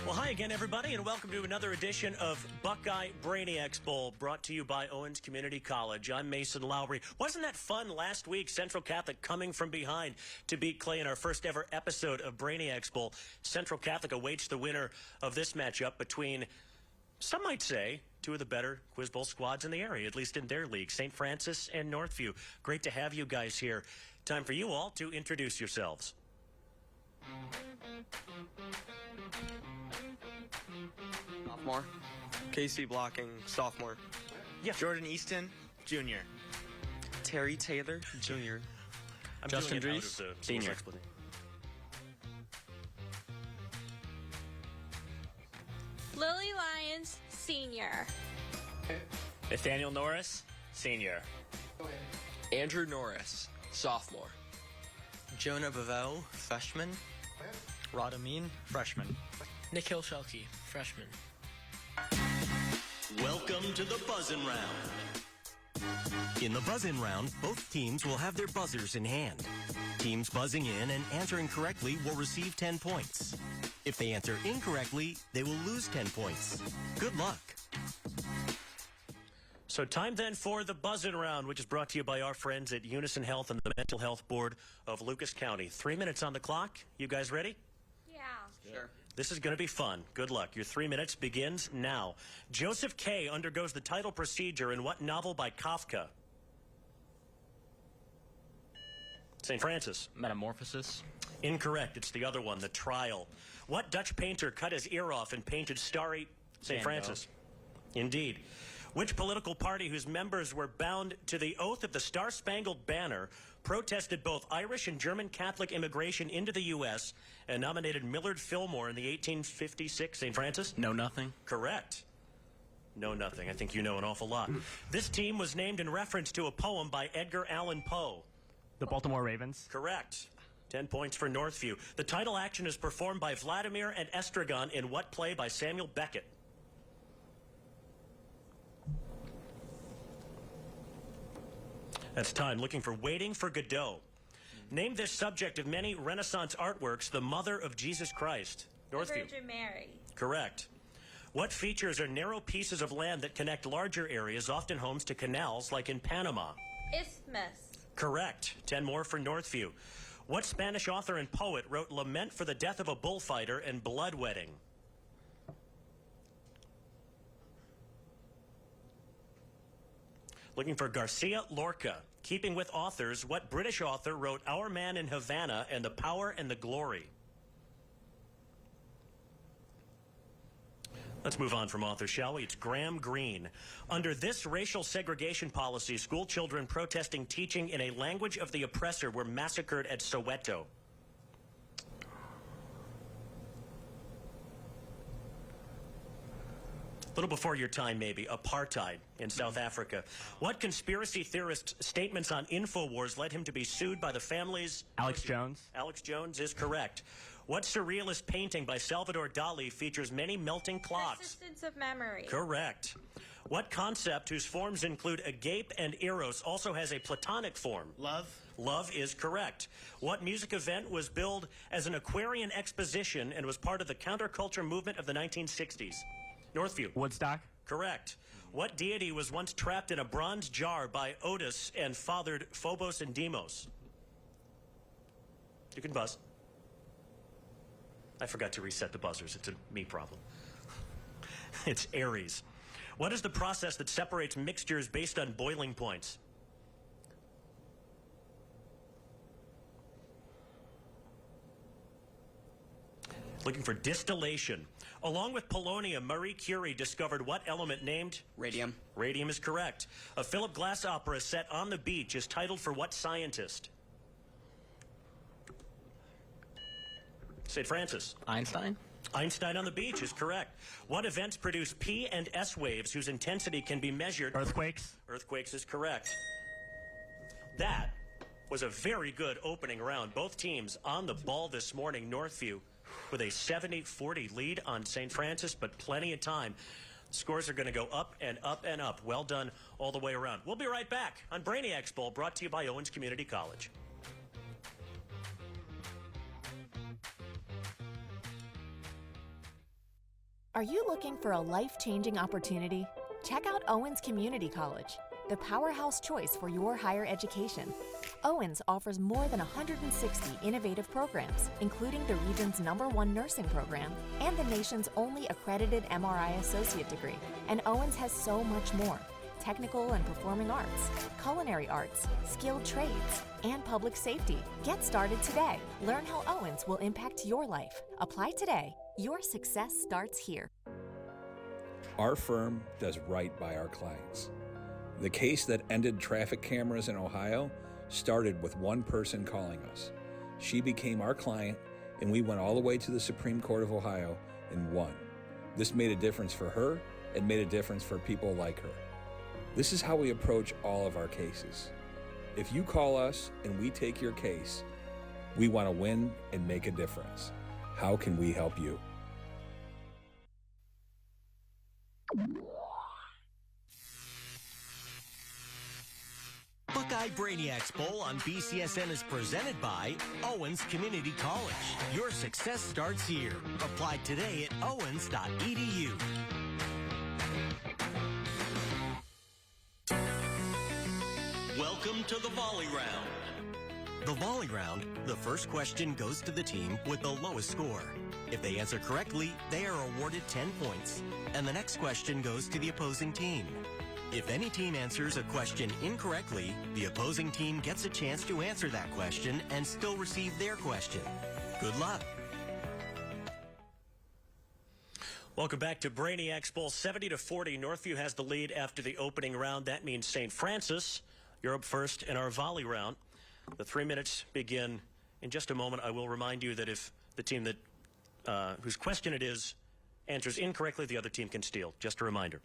Well, hi again, everybody, and welcome to another edition of Buckeye Brainiacs Bowl, brought to you by Owens Community College. I'm Mason Lowry. Wasn't that fun last week? Central Catholic coming from behind to beat Clay in our first ever episode of Brainiacs Bowl. Central Catholic awaits the winner of this matchup between, some might say, two of the better Quiz Bowl squads in the area, at least in their league, St. Francis and Northview. Great to have you guys here. Time for you all to introduce yourselves. Sophomore. Casey Blocking, sophomore. Yeah. Jordan Easton, junior. Terry Taylor, junior. I'm Justin doing it Dries, out of the senior. explanation. Lily Lyons, senior. Nathaniel Norris, senior. Andrew Norris, sophomore. Jonah Bavell, freshman. Rod Amin, freshman. Nikhil Shelkey, freshman. Welcome to the Buzzin' Round. In the Buzzin' Round, both teams will have their buzzers in hand. Teams buzzing in and answering correctly will receive 10 points. If they answer incorrectly, they will lose 10 points. Good luck. So time then for the Buzzin' Round, which is brought to you by our friends at Unison Health and the Mental Health Board of Lucas County. 3 minutes on the clock. You guys ready? Yeah. Sure. This is going to be fun. Good luck. Your 3 minutes begins now. Joseph K. undergoes the title procedure in what novel by Kafka? St. Francis. Metamorphosis. Incorrect. It's the other one, The Trial. What Dutch painter cut his ear off and painted starry St. Francis? Indeed. Which political party whose members were bound to the oath of the Star-Spangled Banner protested both Irish and German Catholic immigration into the U.S. and nominated Millard Fillmore in the 1856 St. Francis? Know Nothing. Correct. Know Nothing. I think you know an awful lot. This team was named in reference to a poem by Edgar Allan Poe. The Baltimore Ravens. Correct. 10 points for Northview. The title action is performed by Vladimir and Estragon in what play by Samuel Beckett? That's time. Looking for Waiting for Godot. Name this subject of many Renaissance artworks the mother of Jesus Christ. Northview. Virgin Mary. Correct. What features are narrow pieces of land that connect larger areas, often homes to canals, like in Panama? Isthmus. Correct. 10 more for Northview. What Spanish author and poet wrote Lament for the Death of a Bullfighter and Blood Wedding? Looking for Garcia Lorca. Keeping with authors, what British author wrote Our Man in Havana and The Power and the Glory? Let's move on from authors, shall we? It's Graham Greene. Under this racial segregation policy, school children protesting teaching in a language of the oppressor were massacred at Soweto. A little before your time, maybe. Apartheid in South Africa. What conspiracy theorist's statements on InfoWars led him to be sued by the families? Alex Jones. Alex Jones is correct. What surrealist painting by Salvador Dali features many melting clocks? Persistence of memory. Correct. What concept whose forms include agape and eros also has a platonic form? Love. Love is correct. What music event was billed as an Aquarian exposition and was part of the counterculture movement of the 1960s? Northview. Woodstock. Correct. What deity was once trapped in a bronze jar by Otis and fathered Phobos and Deimos? You can buzz. I forgot to reset the buzzers. It's a me problem. It's Aries. What is the process that separates mixtures based on boiling points? Looking for distillation. Along with polonium, Marie Curie discovered what element named? Radium. Radium is correct. A Philip Glass opera set on the beach is titled for what scientist? St. Francis. Einstein. Einstein on the beach is correct. What events produce P and S waves whose intensity can be measured? Earthquakes. Earthquakes is correct. That was a very good opening round. Both teams on the ball this morning. Northview with a 70-40 lead on St. Francis, but plenty of time. Scores are going to go up and up and up. Well done all the way around. We'll be right back on Brainiacs Bowl, brought to you by Owens Community College. Are you looking for a life-changing opportunity? Check out Owens Community College, the powerhouse choice for your higher education. Owens offers more than 160 innovative programs, including the region's #1 nursing program and the nation's only accredited MRI associate degree. And Owens has so much more: technical and performing arts, culinary arts, skilled trades, and public safety. Get started today. Learn how Owens will impact your life. Apply today. Your success starts here. Our firm does right by our clients. The case that ended traffic cameras in Ohio started with one person calling us. She became our client, and we went all the way to the Supreme Court of Ohio and won. This made a difference for her and made a difference for people like her. This is how we approach all of our cases. If you call us and we take your case, we want to win and make a difference. How can we help you? Buckeye Brainiacs Bowl on BCSN is presented by Owens Community College. Your success starts here. Apply today at owens.edu. Welcome to the volley round. The volley round, the first question goes to the team with the lowest score. If they answer correctly, they are awarded 10 points, and the next question goes to the opposing team. If any team answers a question incorrectly, the opposing team gets a chance to answer that question and still receive their question. Good luck. Welcome back to Brainiacs Bowl. 70-40. Northview has the lead after the opening round. That means St. Francis, you're up first in our volley round. The 3 minutes begin in just a moment. I will remind you that if the team that whose question it is answers incorrectly, the other team can steal. Just a reminder.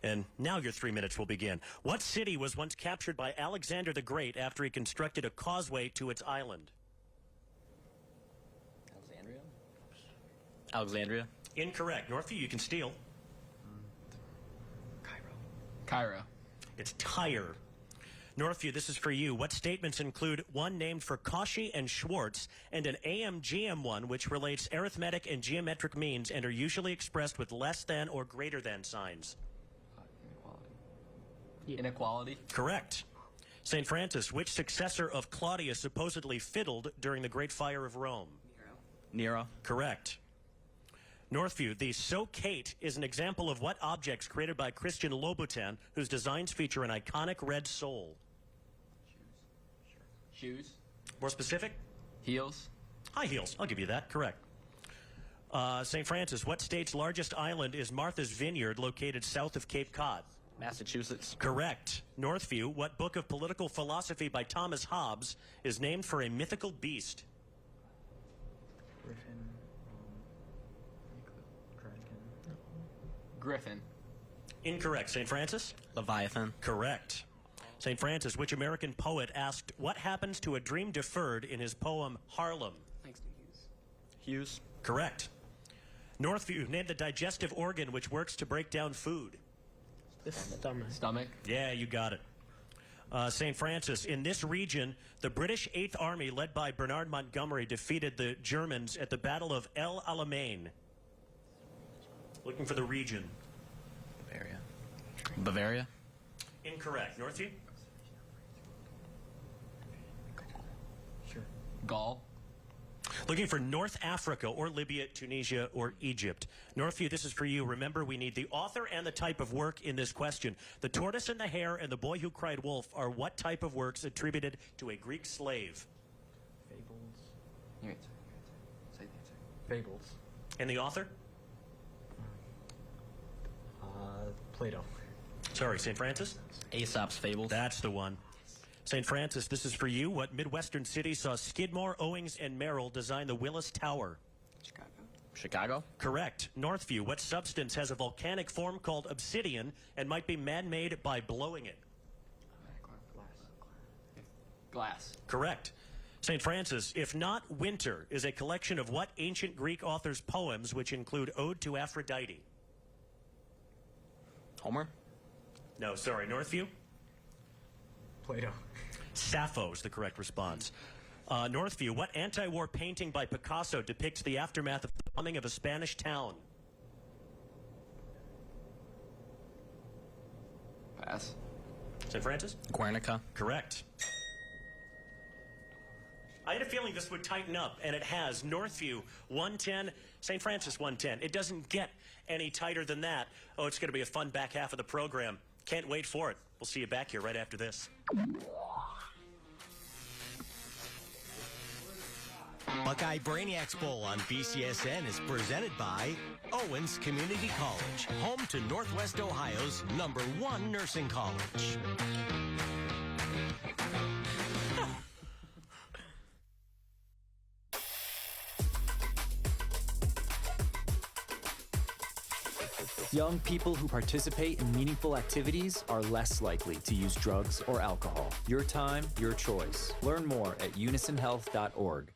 And now your 3 minutes will begin. What city was once captured by Alexander the Great after he constructed a causeway to its island? Alexandria. Incorrect. Northview, you can steal. Cairo. It's Tyre. Northview, this is for you. What statements include one named for Cauchy and Schwartz and an AM-GM one which relates arithmetic and geometric means and are usually expressed with less than or greater than signs? Inequality. Correct. St. Francis, which successor of Claudius supposedly fiddled during the Great Fire of Rome? Nero. Correct. Northview, the Socate is an example of what objects created by Christian Louboutin, whose designs feature an iconic red sole? Shoes. More specific? Heels. High heels. I'll give you that. Correct. St. Francis, what state's largest island is Martha's Vineyard, located south of Cape Cod? Massachusetts. Correct. Northview, what book of political philosophy by Thomas Hobbes is named for a mythical beast? Griffin. Incorrect. St. Francis? Leviathan. Correct. St. Francis, which American poet asked, what happens to a dream deferred in his poem Harlem? Hughes. Correct. Northview, name the digestive organ which works to break down food. Stomach. Yeah, you got it. St. Francis, in this region, the British 8th Army, led by Bernard Montgomery, defeated the Germans at the Battle of El Alamein. Looking for the region. Bavaria. Incorrect. Northview? Gaul. Looking for North Africa or Libya, Tunisia, or Egypt. Northview, this is for you. Remember, we need the author and the type of work in this question. The Tortoise and the Hare and The Boy Who Cried Wolf are what type of works attributed to a Greek slave? Fables. And the author? Plato. Sorry, St. Francis? Aesop's Fables. That's the one. St. Francis, this is for you. What Midwestern city saw Skidmore, Owings, and Merrill design the Willis Tower? Chicago. Correct. Northview, what substance has a volcanic form called obsidian and might be man-made by blowing it? Glass. Correct. St. Francis, if not Winter, is a collection of what ancient Greek author's poems which include Ode to Aphrodite? Homer. No, sorry, Northview? Plato. Sappho is the correct response. Northview, what anti-war painting by Picasso depicts the aftermath of the bombing of a Spanish town? Pass. St. Francis? Guernica. Correct. I had a feeling this would tighten up, and it has. Northview, 110. St. Francis, 110. It doesn't get any tighter than that. Oh, it's going to be a fun back half of the program. Can't wait for it. We'll see you back here right after this. Buckeye Brainiacs Bowl on BCSN is presented by Owens Community College, home to Northwest Ohio's #1 nursing college. Young people who participate in meaningful activities are less likely to use drugs or alcohol. Your time, your choice. Learn more at unisonhealth.org.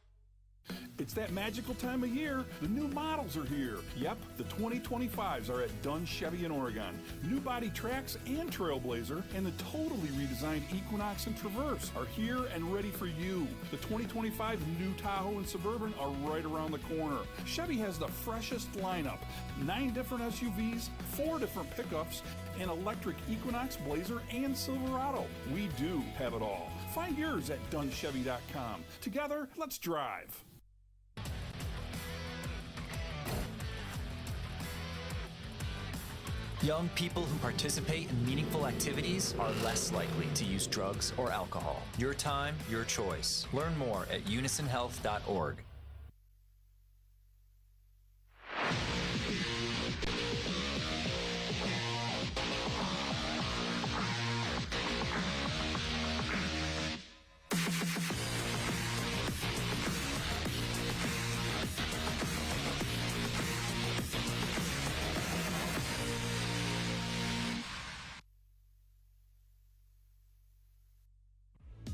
It's that magical time of year. The new models are here. Yep, the 2025s are at Dunn Chevy in Oregon. New body tracks and Trailblazer and the totally redesigned Equinox and Traverse are here and ready for you. The 2025 new Tahoe and Suburban are right around the corner. Chevy has the freshest lineup. 9 different SUVs, 4 different pickups, an electric Equinox, Blazer, and Silverado. We do have it all. Find yours at DunnChevy.com. Together, let's drive. Young people who participate in meaningful activities are less likely to use drugs or alcohol. Your time, your choice. Learn more at unisonhealth.org.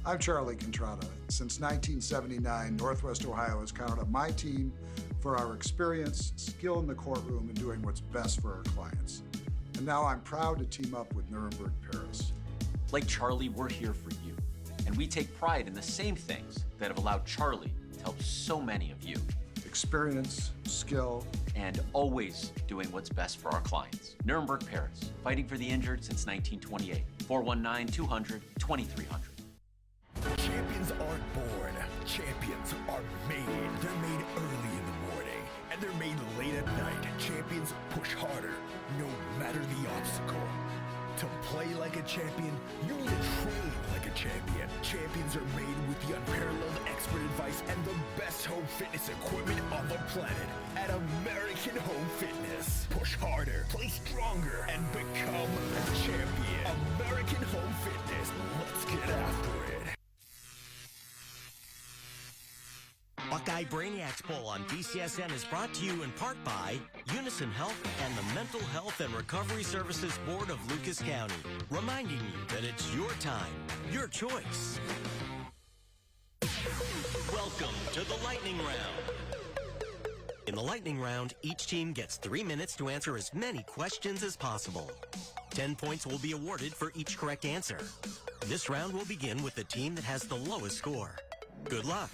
I'm Charlie Contrada. Since 1979, Northwest Ohio has counted on my team for our experience, skill in the courtroom, and doing what's best for our clients. And now I'm proud to team up with Nuremberg Paris. Like Charlie, we're here for you. And we take pride in the same things that have allowed Charlie to help so many of you. Experience, skill, and always doing what's best for our clients. Nuremberg Paris, fighting for the injured since 1928. 419-200-2300. Champions aren't born. Champions are made. They're made early in the morning, and they're made late at night. Champions push harder, no matter the obstacle. To play like a champion, you need to train like a champion. Champions are made with the unparalleled expert advice and the best home fitness equipment on the planet at American Home Fitness. Push harder, play stronger, and become a champion. American Home Fitness. Let's get after it. Buckeye Brainiacs Bowl on BCSN is brought to you in part by Unison Health and the Mental Health and Recovery Services Board of Lucas County, reminding you that it's your time, your choice. Welcome to the Lightning Round. In the Lightning Round, each team gets 3 minutes to answer as many questions as possible. 10 points will be awarded for each correct answer. This round will begin with the team that has the lowest score. Good luck.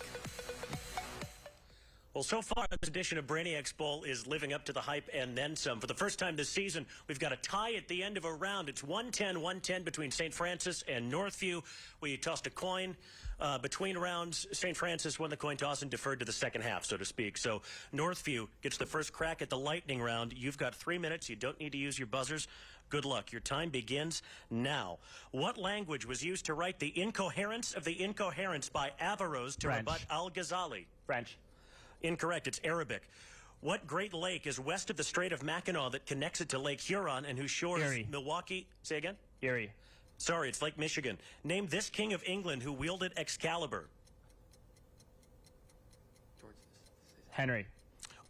Well, so far, this edition of Brainiacs Bowl is living up to the hype and then some. For the first time this season, we've got a tie at the end of a round. It's 110-110 between St. Francis and Northview. We tossed a coin between rounds. St. Francis won the coin toss and deferred to the second half, so to speak. So Northview gets the first crack at the lightning round. You've got 3 minutes. You don't need to use your buzzers. Good luck. Your time begins now. What language was used to write The Incoherence of the Incoherence by Averroes to rebut Al-Ghazali? French. Incorrect. It's Arabic. What great lake is west of the Strait of Mackinac that connects it to Lake Huron and whose shores Erie. Milwaukee? Say again? Erie. Sorry, it's Lake Michigan. Name this king of England who wielded Excalibur. Henry.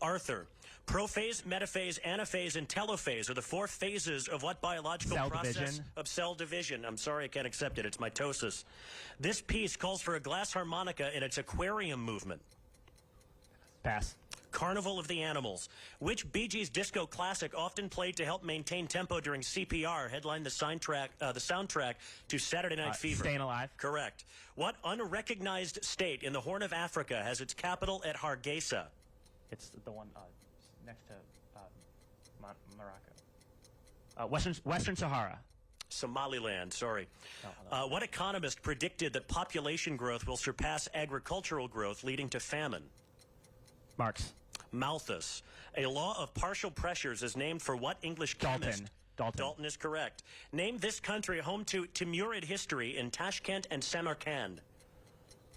Arthur. Prophase, metaphase, anaphase, and telophase are the 4 phases of what biological Cell process division. of cell division? I'm sorry, I can't accept it. It's mitosis. This piece calls for a glass harmonica in its aquarium movement. Pass. Carnival of the Animals. Which Bee Gees disco classic, often played to help maintain tempo during CPR, headlined the soundtrack to Saturday Night Fever? Staying Alive. Correct. What unrecognized state in the Horn of Africa has its capital at Hargeisa? It's the one next to Morocco. Western Sahara. Somaliland, sorry. What economist predicted that population growth will surpass agricultural growth, leading to famine? Marx. Malthus. A law of partial pressures is named for what English chemist? Dalton is correct. Name this country home to Timurid history in Tashkent and Samarkand.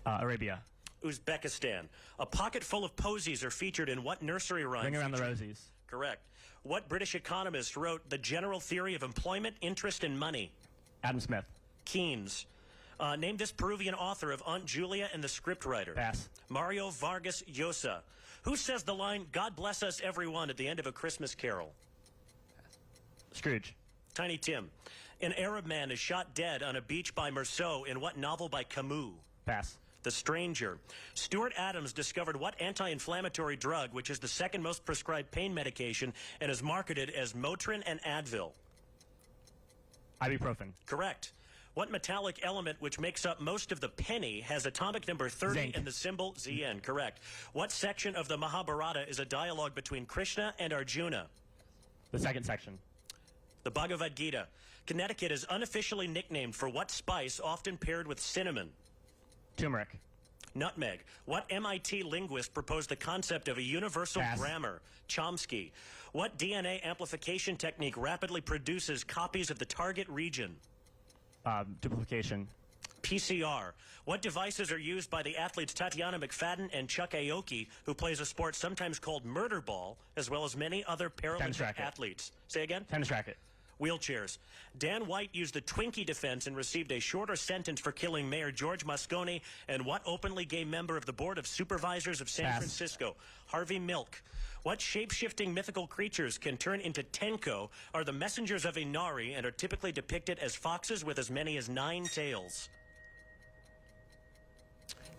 Arabia. Uzbekistan. A pocket full of posies are featured in what nursery rhyme? Ring Around the Rosies. Correct. What British economist wrote The General Theory of Employment, Interest, and Money? Adam Smith. Keynes. Name this Peruvian author of Aunt Julia and the Scriptwriter. Pass. Mario Vargas Llosa. Who says the line, God bless us everyone, at the end of A Christmas Carol? Scrooge. Tiny Tim. An Arab man is shot dead on a beach by Meursault in what novel by Camus? Pass. The Stranger. Stuart Adams discovered what anti-inflammatory drug, which is the second most prescribed pain medication and is marketed as Motrin and Advil? Ibuprofen. Correct. What metallic element, which makes up most of the penny, has atomic number 30 Zinc. and the symbol Zn? Correct. What section of the Mahabharata is a dialogue between Krishna and Arjuna? The second section. The Bhagavad Gita. Connecticut is unofficially nicknamed for what spice, often paired with cinnamon? Turmeric. Nutmeg. What MIT linguist proposed the concept of a universal Pass. grammar? Chomsky. What DNA amplification technique rapidly produces copies of the target region? Duplication. PCR. What devices are used by the athletes Tatiana McFadden and Chuck Aoki, who plays a sport sometimes called murder ball, as well as many other Paralympic athletes? Say again? Tennis racket. Wheelchairs. Dan White used the Twinkie defense and received a shorter sentence for killing Mayor George Moscone. And what openly gay member of the Board of Supervisors of San Pass. Francisco? Harvey Milk. What shape-shifting mythical creatures can turn into tenko, are the messengers of Inari, and are typically depicted as foxes with as many as 9 tails?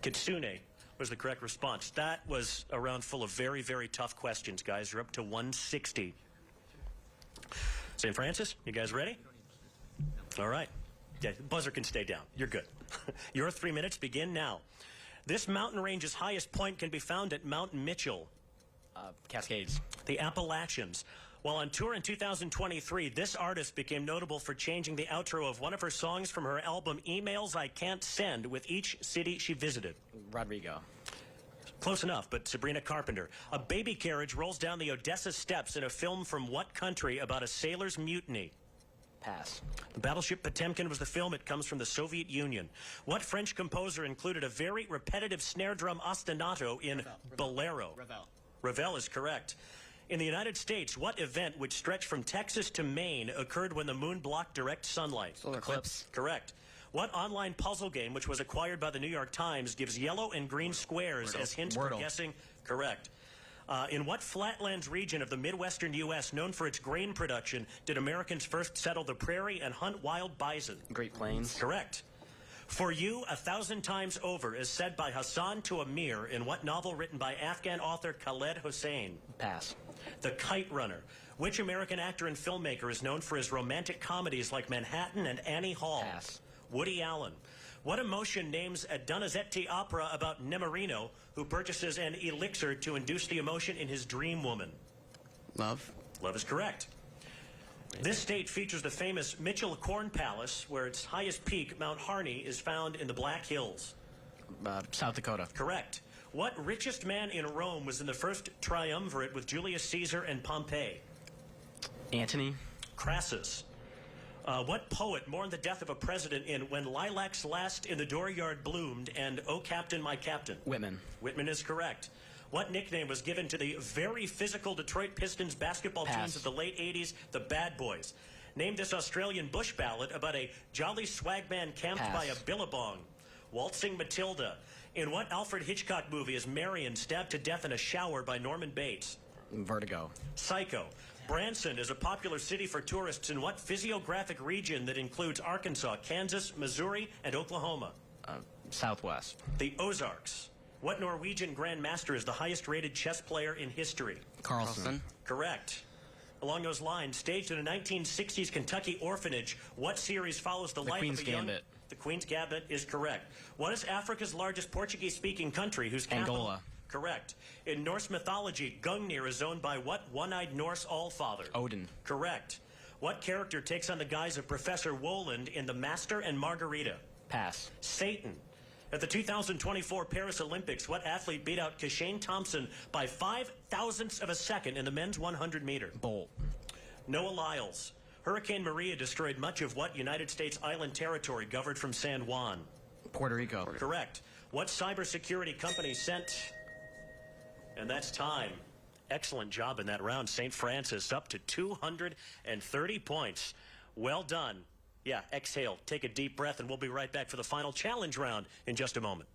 Kitsune was the correct response. That was a round full of very, very tough questions, guys. You're up to 160. St. Francis, you guys ready? All right. Yeah, the buzzer can stay down. You're good. Your 3 minutes begin now. This mountain range's highest point can be found at Mount Mitchell. Cascades. The Appalachians. While on tour in 2023, this artist became notable for changing the outro of one of her songs from her album Emails I Can't Send with each city she visited. Rodrigo. Close enough, but Sabrina Carpenter. A baby carriage rolls down the Odessa steps in a film from what country about a sailor's mutiny? Pass. The battleship Potemkin was the film. It comes from the Soviet Union. What French composer included a very repetitive snare drum ostinato in Bolero? Ravel. Ravel is correct. In the United States, what event which stretched from Texas to Maine occurred when the moon blocked direct sunlight? Solar eclipse. Correct. What online puzzle game, which was acquired by the New York Times, gives yellow and green squares as hints for guessing? Correct. In what flatlands region of the Midwestern U.S., known for its grain production, did Americans first settle the prairie and hunt wild bison? Great Plains. Correct. For You, 1,000 Times Over is said by Hassan to Amir in what novel written by Afghan author Khaled Hossein? Pass. The Kite Runner. Which American actor and filmmaker is known for his romantic comedies like Manhattan and Annie Hall? Pass. Woody Allen. What emotion names a Donizetti opera about Nemorino, who purchases an elixir to induce the emotion in his dream woman? Love. Love is correct. This state features the famous Mitchell Corn Palace, where its highest peak, Mount Harney, is found in the Black Hills. South Dakota. Correct. What richest man in Rome was in the first triumvirate with Julius Caesar and Pompey? Antony. Crassus. What poet mourned the death of a president in When Lilacs Last in the Dooryard Bloomed and Oh Captain, My Captain? Whitman. Whitman is correct. What nickname was given to the very physical Detroit Pistons basketball teams of the late 80s, the Bad Boys? Name this Australian bush ballad about a jolly swagman camped by a billabong. Waltzing Matilda. In what Alfred Hitchcock movie is Marion stabbed to death in a shower by Norman Bates? Vertigo. Psycho. Branson is a popular city for tourists in what physiographic region that includes Arkansas, Kansas, Missouri, and Oklahoma? Southwest. The Ozarks. What Norwegian Grand Master is the highest-rated chess player in history? Carlson. Correct. Along those lines, staged in a 1960s Kentucky orphanage, what series follows the life Queen's of a young... Gambit. The Queen's Gambit is correct. What is Africa's largest Portuguese-speaking country whose capital... Angola. Correct. In Norse mythology, Gungnir is owned by what one-eyed Norse allfather? Odin. Correct. What character takes on the guise of Professor Woland in The Master and Margarita? Pass. Satan. At the 2024 Paris Olympics, what athlete beat out Kashane Thompson by 5/1000ths of a second in the men's 100-meter? Bolt. Noah Lyles. Hurricane Maria destroyed much of what United States island territory governed from San Juan? Puerto Rico. Correct. What cybersecurity company sent... And that's time. Excellent job in that round. St. Francis up to 230 points. Well done. Yeah, exhale, take a deep breath, and we'll be right back for the final challenge round in just a moment.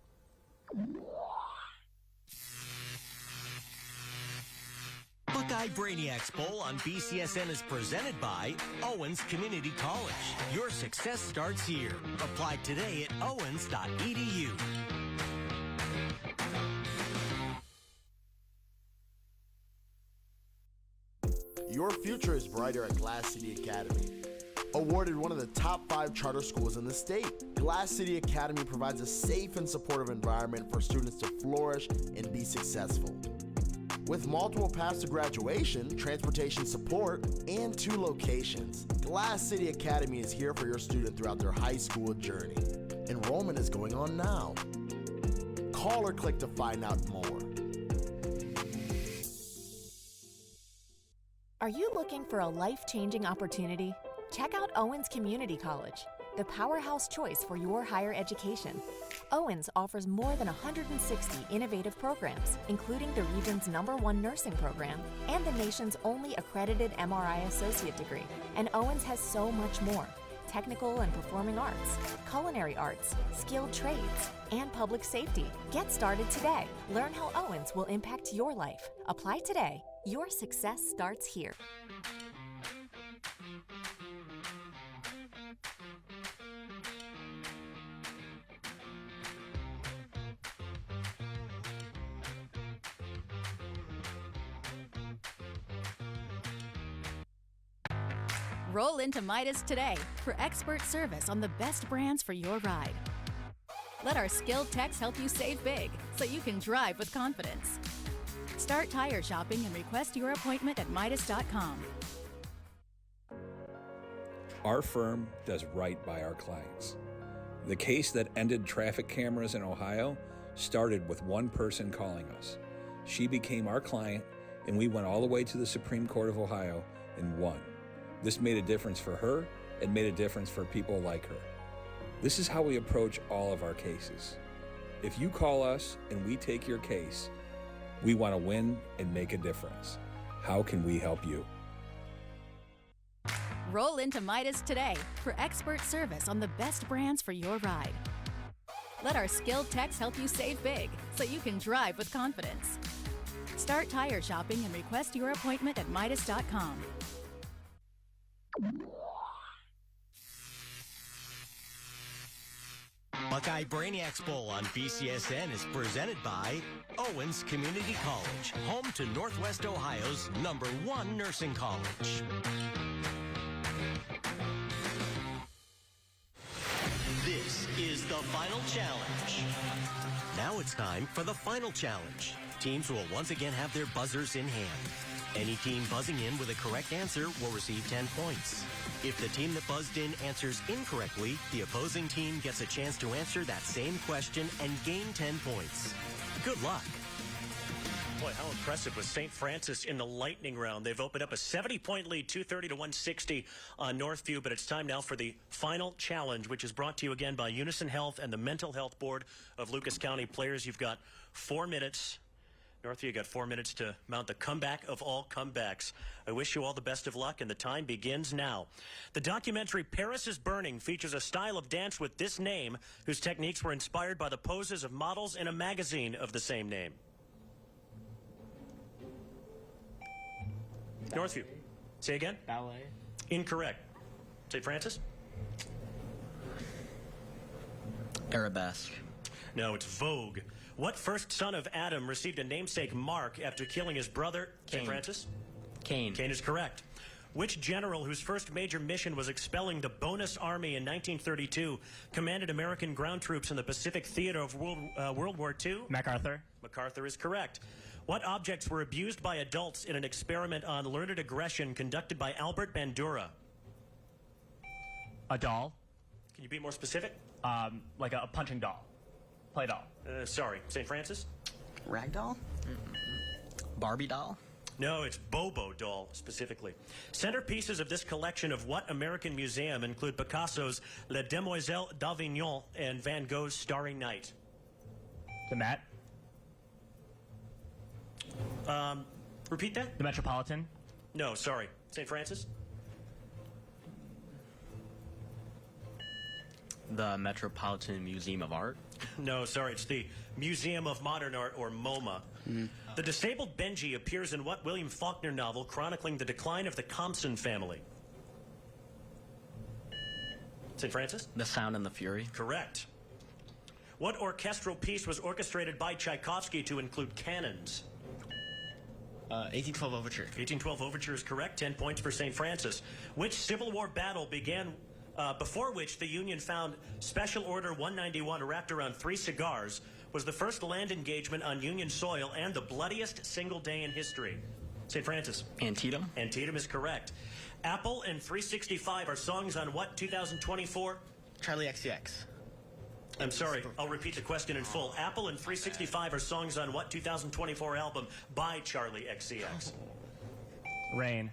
Buckeye Brainiacs Bowl on BCSN is presented by Owens Community College. Your success starts here. Apply today at owens.edu. Your future is brighter at Glass City Academy. Awarded one of the top 5 charter schools in the state, Glass City Academy provides a safe and supportive environment for students to flourish and be successful. With multiple paths to graduation, transportation support, and 2 locations, Glass City Academy is here for your student throughout their high school journey. Enrollment is going on now. Call or click to find out more. Are you looking for a life-changing opportunity? Check out Owens Community College, the powerhouse choice for your higher education. Owens offers more than 160 innovative programs, including the region's #1 nursing program and the nation's only accredited MRI associate degree. And Owens has so much more: technical and performing arts, culinary arts, skilled trades, and public safety. Get started today. Learn how Owens will impact your life. Apply today. Your success starts here. Roll into Midas today for expert service on the best brands for your ride. Let our skilled techs help you save big so you can drive with confidence. Start tire shopping and request your appointment at Midas.com. Our firm does right by our clients. The case that ended traffic cameras in Ohio started with one person calling us. She became our client, and we went all the way to the Supreme Court of Ohio and won. This made a difference for her and made a difference for people like her. This is how we approach all of our cases. If you call us and we take your case, we want to win and make a difference. How can we help you? Roll into Midas today for expert service on the best brands for your ride. Let our skilled techs help you save big so you can drive with confidence. Start tire shopping and request your appointment at Midas.com. Buckeye Brainiacs Bowl on BCSN is presented by Owens Community College, home to Northwest Ohio's #1 nursing college. This is the final challenge. Now it's time for the final challenge. Teams will once again have their buzzers in hand. Any team buzzing in with a correct answer will receive 10 points. If the team that buzzed in answers incorrectly, the opposing team gets a chance to answer that same question and gain 10 points. Good luck. Boy, how impressive was St. Francis in the lightning round. They've opened up a 70-point lead, 230 to 160 on Northview, but it's time now for the final challenge, which is brought to you again by Unison Health and the Mental Health Board of Lucas County. Players, you've got 4 minutes. Northview, you got 4 minutes to mount the comeback of all comebacks. I wish you all the best of luck, and the time begins now. The documentary Paris is Burning features a style of dance with this name, whose techniques were inspired by the poses of models in a magazine of the same name. Northview. Say again? Ballet. Incorrect. St. Francis? Arabesque. No, it's Vogue. What first son of Adam received a namesake Mark after killing his brother? St. Cain. Francis? Cain. Cain is correct. Which general, whose first major mission was expelling the Bonus Army in 1932, commanded American ground troops in the Pacific Theater of World War II? MacArthur. MacArthur is correct. What objects were abused by adults in an experiment on learned aggression conducted by Albert Bandura? A doll. Can you be more specific? Like a punching doll. Play doll. Sorry. St. Francis? Ragdoll? Barbie doll? No, it's Bobo doll, specifically. Centerpieces of this collection of what American museum include Picasso's Les Demoiselles d'Avignon and Van Gogh's Starry Night? The Met. Repeat that? The Metropolitan. No, sorry. St. Francis? The Metropolitan Museum of Art. No, sorry. It's the Museum of Modern Art, or MoMA. The disabled Benji appears in what William Faulkner novel chronicling the decline of the Compson family? St. Francis? The Sound and the Fury. Correct. What orchestral piece was orchestrated by Tchaikovsky to include cannons? 1812 Overture. 1812 Overture is correct. 10 points for St. Francis. Which Civil War battle began before which the Union found Special Order 191 wrapped around 3 cigars, was the first land engagement on Union soil and the bloodiest single day in history? St. Francis? Antietam. Antietam is correct. Apple and 365 are songs on what 2024? Charlie XCX. I'm sorry, I'll repeat the question in full. Apple and 365 are songs on what 2024 album by Charlie XCX? Rain.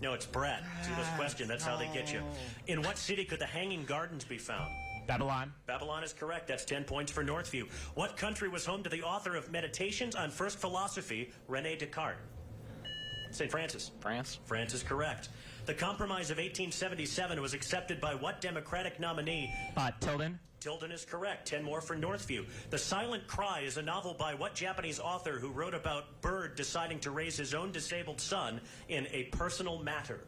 No, it's Brett. See this question, that's how they get you. In what city could the Hanging Gardens be found? Babylon. Babylon is correct. That's 10 points for Northview. What country was home to the author of Meditations on First Philosophy, René Descartes? St. Francis. France. France is correct. The Compromise of 1877 was accepted by what Democratic nominee? Tilden. Tilden is correct. 10 more for Northview. The Silent Cry is a novel by what Japanese author who wrote about Bird deciding to raise his own disabled son in A Personal Matter?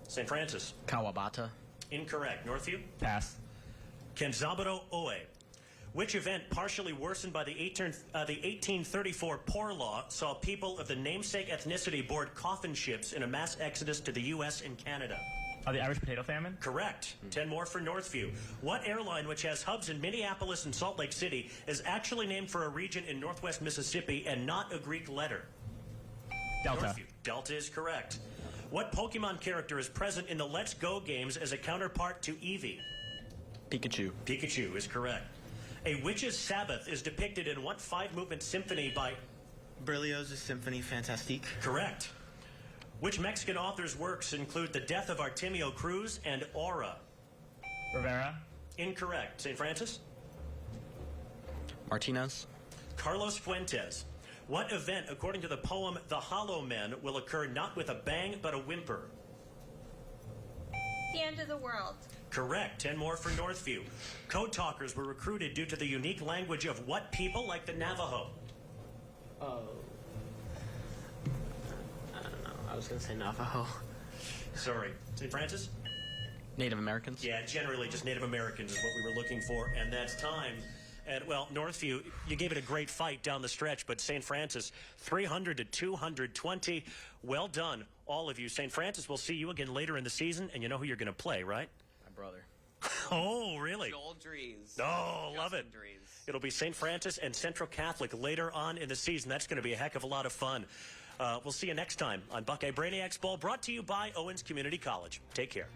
St. Francis. Kawabata. Incorrect. Northview? Pass. Kenzaburo Oe. Which event, partially worsened by the 1834 Poor Law, saw people of the namesake ethnicity board coffin ships in a mass exodus to the U.S. and Canada? The Irish Potato Famine? Correct. 10 more for Northview. What airline, which has hubs in Minneapolis and Salt Lake City, is actually named for a region in northwest Mississippi and not a Greek letter? Delta. Northview. Delta is correct. What Pokemon character is present in the Let's Go games as a counterpart to Eevee? Pikachu. Pikachu is correct. A Witch's Sabbath is depicted in what 5-movement symphony by? Berlioz's Symphonie Fantastique. Correct. Which Mexican author's works include The Death of Artemio Cruz and Aura? Rivera. Incorrect. St. Francis? Martinez. Carlos Fuentes. What event, according to the poem The Hollow Men, will occur not with a bang but a whimper? The end of the world. Correct. 10 more for Northview. Code talkers were recruited due to the unique language of what people, like the Navajo? Oh. I don't know. I was going to say Navajo. Sorry. St. Francis? Native Americans. Yeah, generally just Native Americans is what we were looking for, and that's time. And, well, Northview, you gave it a great fight down the stretch, but St. Francis, 300 to 220. Well done, all of you. St. Francis, we'll see you again later in the season, and you know who you're going to play, right? My brother. Oh, really? Joel Dries. Oh, love it. Dries. It'll be St. Francis and Central Catholic later on in the season. That's going to be a heck of a lot of fun. We'll see you next time on Buckeye Brainiacs Bowl, brought to you by Owens Community College. Take care.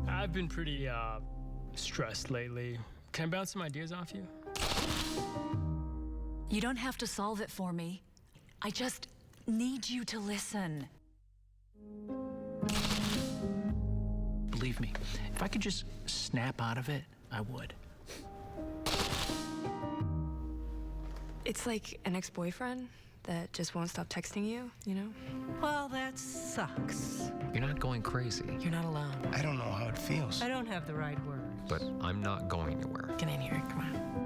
I've been pretty stressed lately. Can I bounce some ideas off you? You don't have to solve it for me. I just need you to listen. Believe me, if I could just snap out of it, I would. It's like an ex-boyfriend, that just won't stop texting you, you know? Well, that sucks. You're not going crazy. You're not alone. I don't know how it feels. I don't have the right words. But I'm not going anywhere. Get in here, come on.